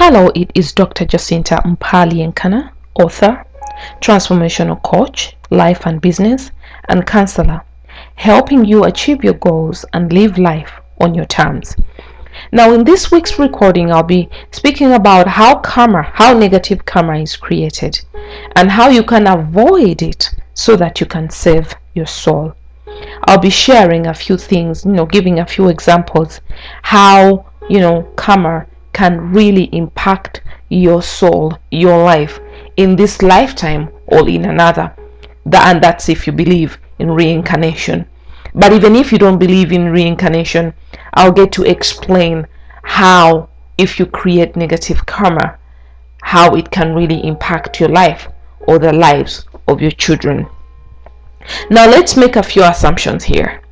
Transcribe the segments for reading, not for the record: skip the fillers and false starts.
Hello, it is Dr. Jacinta Mpalyenkana, author, transformational coach, life and business, and counselor, helping you achieve your goals and live life on your terms. Now, in this week's recording, I'll be speaking about how negative karma is created, and how you can avoid it so that you can save your soul. I'll be sharing a few things, giving a few examples, how, karma can really impact your soul, your life, in this lifetime or in another. And that's if you believe in reincarnation. But even if you don't believe in reincarnation, I'll get to explain how, if you create negative karma, how it can really impact your life or the lives of your children. Now, let's make a few assumptions here.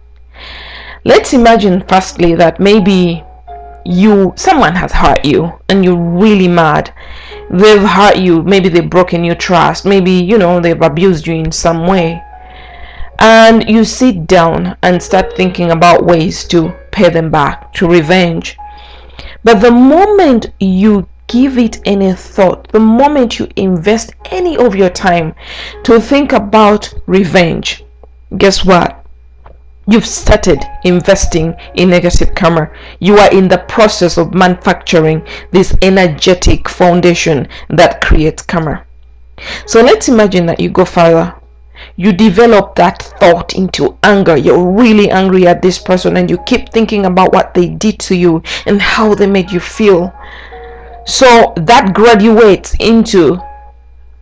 Let's imagine firstly that maybe someone has hurt you and you're really mad. They've hurt you, maybe they've broken your trust, maybe they've abused you in some way, and you sit down and start thinking about ways to pay them back, to revenge. But the moment you give it any thought, the moment you invest any of your time to think about revenge, guess what? You've started investing in negative karma. You are in the process of manufacturing this energetic foundation that creates karma. So let's imagine that you go further. You develop that thought into anger. You're really angry at this person and you keep thinking about what they did to you and how they made you feel. So that graduates into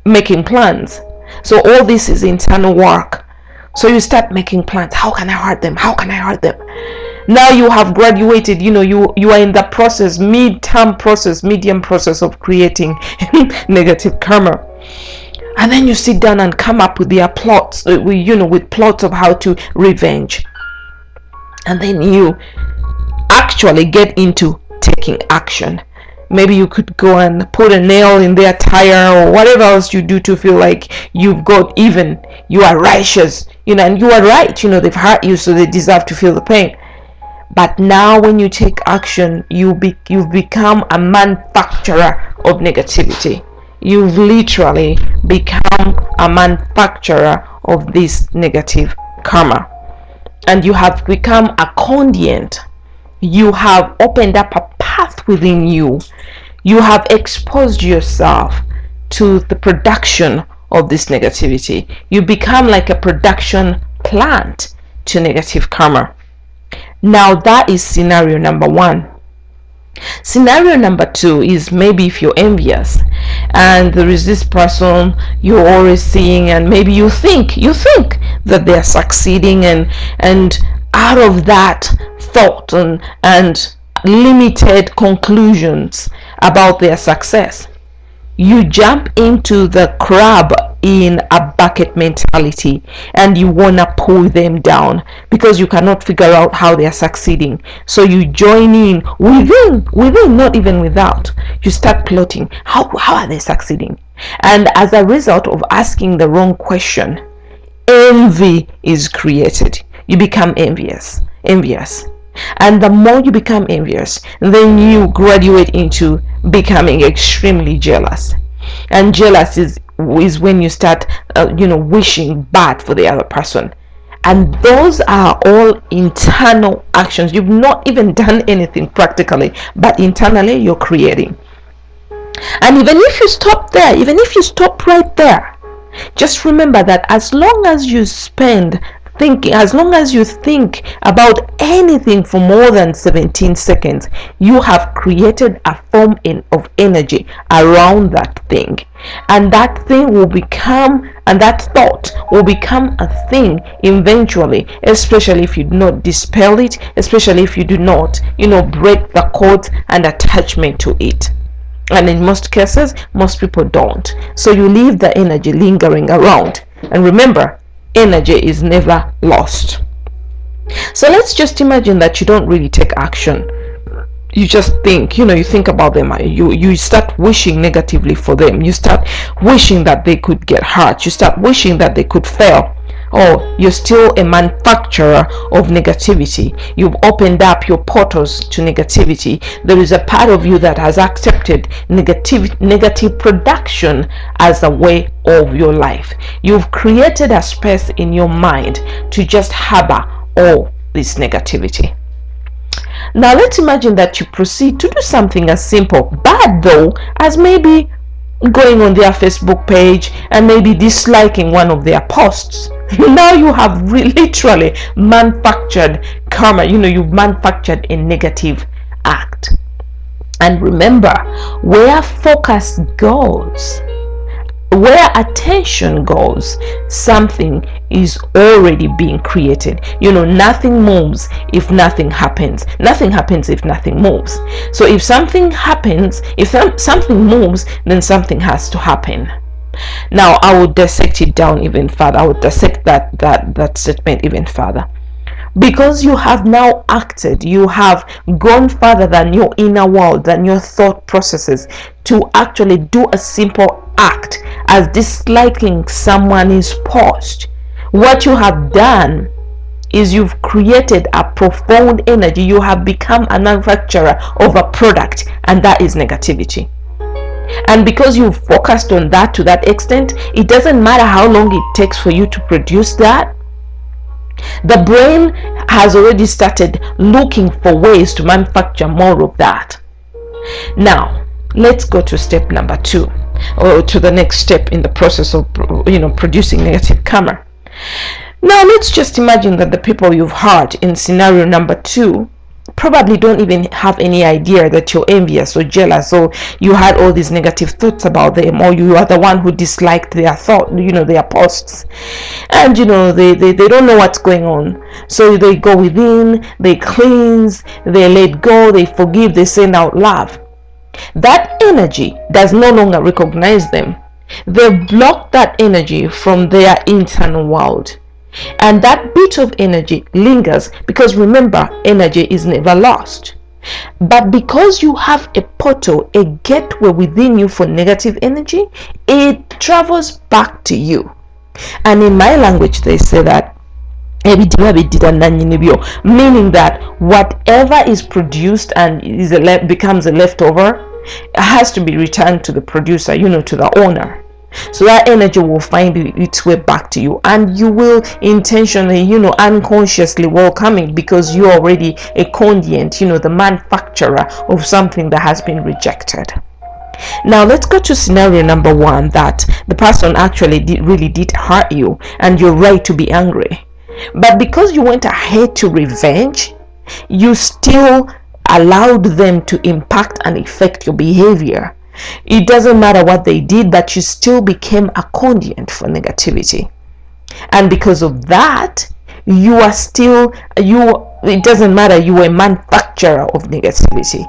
making plans. So all this is internal work. So you start making plans. How can I hurt them? How can I hurt them? Now you have graduated, you are in the process, medium process of creating negative karma. And then you sit down and come up with their plots, with plots of how to revenge. And then you actually get into taking action. Maybe you could go and put a nail in their tire or whatever else you do to feel like you've got even. You are righteous, and you are right. They've hurt you, so they deserve to feel the pain. But now when you take action, you've become a manufacturer of negativity. You've literally become a manufacturer of this negative karma. And you have become a conduit. You have opened up a path within you. You have exposed yourself to the production of this negativity. You become like a production plant to negative karma. Now that is scenario number one. Scenario number two is maybe if you're envious and there is this person you're always seeing, and maybe you think that they're succeeding, and out of that thought and limited conclusions about their success, you jump into the crab in a bucket mentality and you want to pull them down because you cannot figure out how they are succeeding. So you join in within, not even without. You start plotting, how are they succeeding? And as a result of asking the wrong question, envy is created. You become envious. And the more you become envious, then you graduate into becoming extremely jealous. And jealous is when you start wishing bad for the other person. And those are all internal actions. You've not even done anything practically, but internally you're creating. And even if you stop there, even if you stop right there, just remember that as long as you think about anything for more than 17 seconds, you have created a form of energy around that thing. And that thing will become, and that thought will become a thing eventually, especially if you do not dispel it, especially if you do not, break the cords and attachment to it. And in most cases, most people don't. So you leave the energy lingering around. And remember, energy is never lost. So let's just imagine that you don't really take action. You just think, you think about them. You start wishing negatively for them. You start wishing that they could get hurt. You start wishing that they could fail. Oh, you're still a manufacturer of negativity. You've opened up your portals to negativity. There is a part of you that has accepted negative production as a way of your life. You've created a space in your mind to just harbor all this negativity. Now let's imagine that you proceed to do something as simple, bad though, as maybe going on their Facebook page and maybe disliking one of their posts. Now you have literally manufactured karma. You've manufactured a negative act. And remember, where focus goes, where attention goes, something is already being created. Nothing moves if nothing happens. Nothing happens if nothing moves. So if something happens, if something moves, then something has to happen. Now I will dissect it down even further. I will dissect that statement even further. Because you have now acted, you have gone further than your inner world, than your thought processes, to actually do a simple act as disliking someone's post. What you have done is you've created a profound energy. You have become a manufacturer of a product, and that is negativity. And because you've focused on that to that extent, it doesn't matter how long it takes for you to produce that. The brain has already started looking for ways to manufacture more of that. Now let's go to step number 2, or to the next step in the process of producing negative karma. Now let's just imagine that the people you've hurt in scenario number 2 probably don't even have any idea that you're envious or jealous, or you had all these negative thoughts about them, or you are the one who disliked their their posts, and they don't know what's going on. So they go within, they cleanse, they let go, they forgive, they send out love. That energy does no longer recognize them. They've blocked that energy from their internal world. And that bit of energy lingers, because remember, energy is never lost. But because you have a portal, a gateway within you for negative energy, it travels back to you. And in my language, they say that, meaning that whatever is produced and becomes a leftover, it has to be returned to the producer, to the owner. So that energy will find its way back to you, and you will intentionally, unconsciously welcome it, because you're already a conduit, the manufacturer of something that has been rejected. Now let's go to scenario number 1, that the person actually really did hurt you, and you're right to be angry. But because you went ahead to revenge, you still allowed them to impact and affect your behavior. It doesn't matter what they did, but you still became a conduit for negativity. And because of that, it doesn't matter, you were a manufacturer of negativity.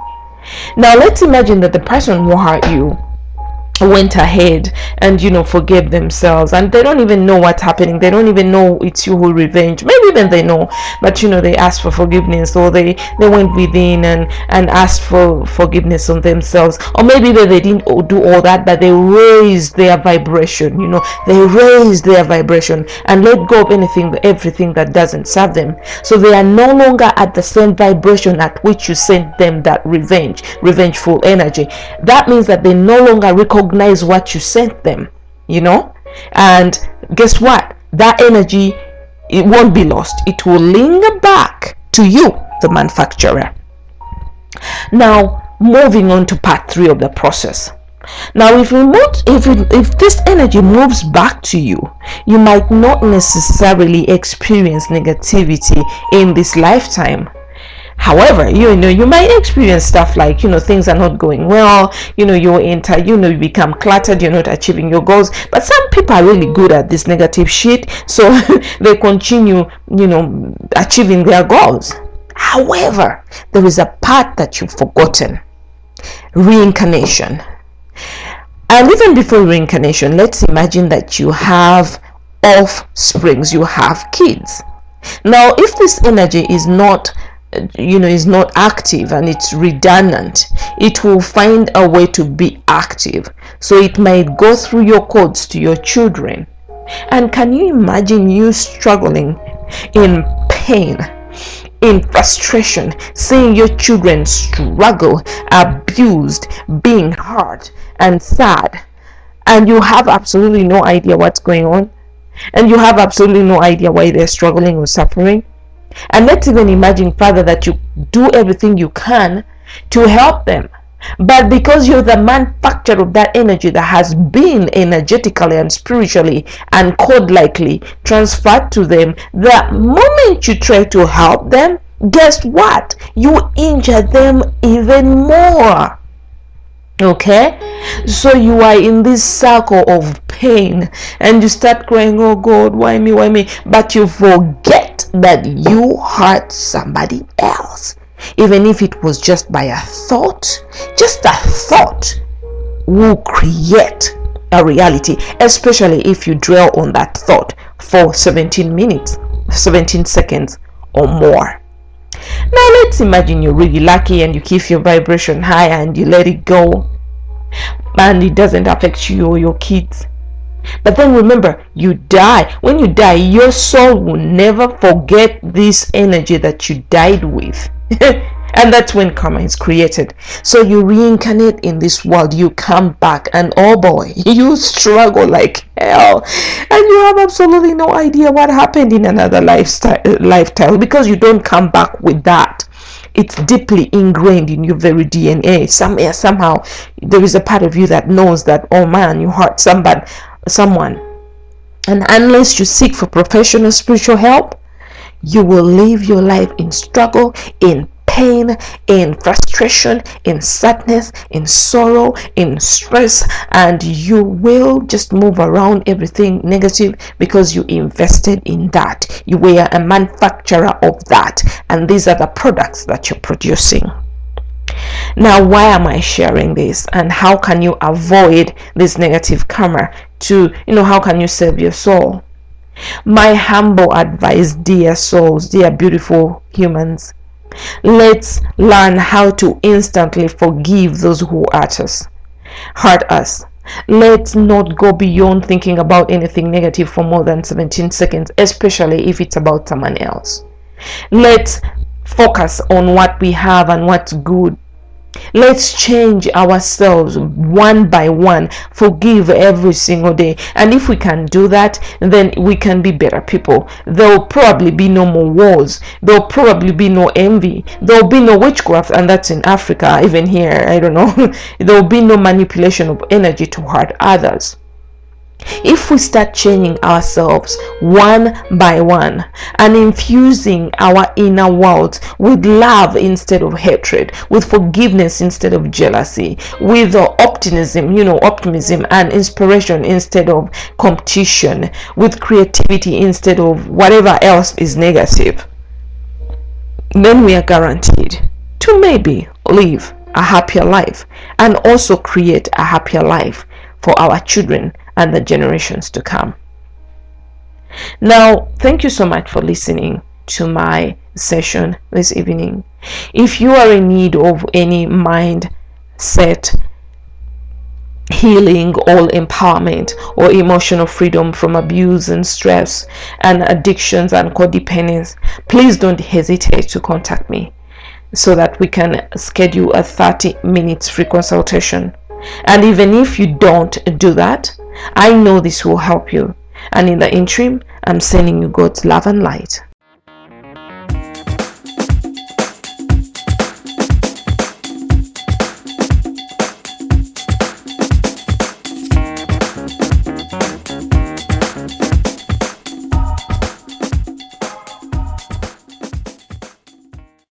Now let's imagine that the person who hurt you went ahead and forgave themselves, and they don't even know what's happening. They don't even know it's you who revenge. Maybe even they know, but they asked for forgiveness, or they went within and asked for forgiveness on themselves, or maybe they didn't do all that, but they raised their vibration. They raised their vibration and let go of everything that doesn't serve them. So they are no longer at the same vibration at which you sent them that revengeful energy. That means that they no longer recognize what you sent them, and guess what? That energy, it won't be lost. It will linger back to you, the manufacturer. Now moving on to part 3 of the process. Now if this energy moves back to you, you might not necessarily experience negativity in this lifetime. However, you might experience stuff like, things are not going well, you become cluttered, you're not achieving your goals. But some people are really good at this negative shit, so they continue, achieving their goals. However, there is a part that you've forgotten: reincarnation. And even before reincarnation, let's imagine that you have offsprings, you have kids. Now, if this energy is not active and it's redundant, it will find a way to be active. So it might go through your codes to your children. And can you imagine you struggling in pain, in frustration, seeing your children struggle, abused, being hurt and sad, and you have absolutely no idea what's going on, and you have absolutely no idea why they're struggling or suffering? And let's even imagine further that you do everything you can to help them, but because you're the manufacturer of that energy that has been energetically and spiritually and code-likely transferred to them, the moment you try to help them, guess what? You injure them even more. Okay, so you are in this circle of pain and you start crying, oh God, why me, but you forget that you hurt somebody else. Even if it was just by a thought, just a thought will create a reality, especially if you dwell on that thought for 17 minutes, 17 seconds or more. Now let's imagine you're really lucky and you keep your vibration high and you let it go and it doesn't affect you or your kids. But then remember, you die. When you die, your soul will never forget this energy that you died with. And that's when karma is created. So you reincarnate in this world, you come back, and oh boy, you struggle like hell, and you have absolutely no idea what happened in another lifetime, because you don't come back with that. It's deeply ingrained in your very DNA. Somehow there is a part of you that knows that, oh man, you hurt someone, and unless you seek for professional spiritual help, you will live your life in struggle, in pain, in frustration, in sadness, in sorrow, in stress, and you will just move around everything negative because you invested in that. You were a manufacturer of that, and these are the products that you're producing. Now, why am I sharing this, and how can you avoid this negative karma? How can you save your soul? My humble advice, dear souls, dear beautiful humans, let's learn how to instantly forgive those who hurt us. Let's not go beyond thinking about anything negative for more than 17 seconds, especially if it's about someone else. Let's focus on what we have and what's good. Let's change ourselves one by one. Forgive every single day. And if we can do that, then we can be better people. There will probably be no more wars. There will probably be no envy. There will be no witchcraft, and that's in Africa. Even here, I don't know. There will be no manipulation of energy to hurt others. If we start changing ourselves one by one and infusing our inner world with love instead of hatred, with forgiveness instead of jealousy, with optimism and inspiration instead of competition, with creativity instead of whatever else is negative, then we are guaranteed to maybe live a happier life and also create a happier life for our children and the generations to come. Now, thank you so much for listening to my session this evening. If you are in need of any mindset healing or empowerment or emotional freedom from abuse and stress and addictions and codependence, please don't hesitate to contact me so that we can schedule a 30 minutes free consultation. And even if you don't do that, I know this will help you. And in the interim, I'm sending you God's love and light.